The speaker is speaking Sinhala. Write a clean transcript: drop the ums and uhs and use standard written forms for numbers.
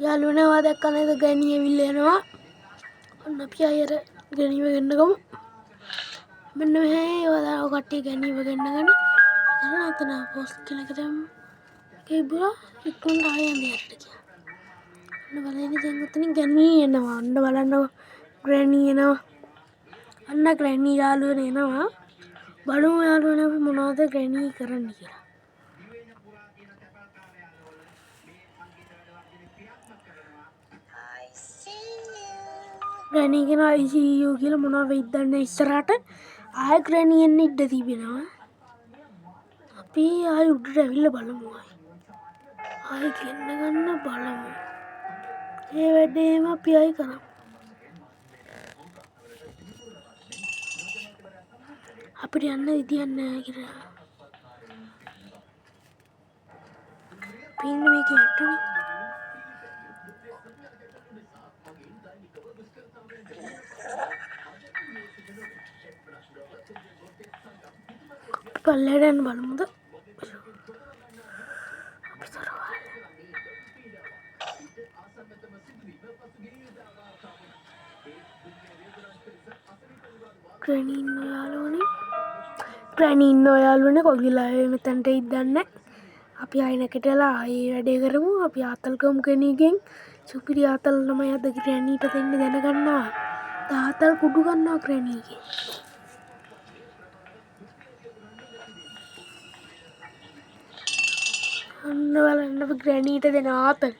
යාළුවනේ දැක්කම නේද ගෑණි ඇවිල්ලා යනවා. ඔන්න අපි අයර ගෑණිව ගෙන්නගමු. මෙන්න මෙහේ ඔය කට්ටිය ගෑණිව ගෙන්නගෙන අර අතන පෝස්ට් කෙනෙක් දැම්ම. කිව්වා ඉක්මනට ආයෙ යන්න කියලා. ඔන්න බලන්න දැන් උතනින් ගෑණි එනවා. ඔන්න බලන්න ග්‍රෑනි එනවා. අන්න ග්‍රෑනි යාළුවනේ එනවා. බලමු යාළුවනේ අපි මොනවද ග්‍රෑනි කරන්න කියලා. ග්‍රෑනි කියන ICU කියලා මොනවා වෙයිද දන්නේ ඉස්සරහට ආයෙ ග්‍රෑනි එන්න ඉඩ තිබෙනවා. අපි ආයෙ උඩට ඇවිල්ලා බලමු ආයෙ ගෙන්න ගන්න බලමු. ඒ වැඩේම අපි ආයෙ කරමු. අපිට යන්න විදියක් නැහැ කියලා. පින්න මේක යටනේ. පල්ලෙහාට යන්න බලමුද? ග්‍රෑනි ඉන්න යාළුවනේ කොගිලා මෙතනට එයිද දන්නේ නැහැ. අපි ආයෙ නැගිටලා ආයෙ වැඩේ කරමු. අපි ආතල් ගමු කෙනෙක්ගෙන්. සුපිරි ආතල් තමයි අද ග්‍රෑනිට දෙන්න දැනගන්නවා. ආතල් කුඩු ගන්නවා ග්‍රෑනිගේ. අන්න බලන්න අපි ග්‍රෑනිට දෙන ආතල්.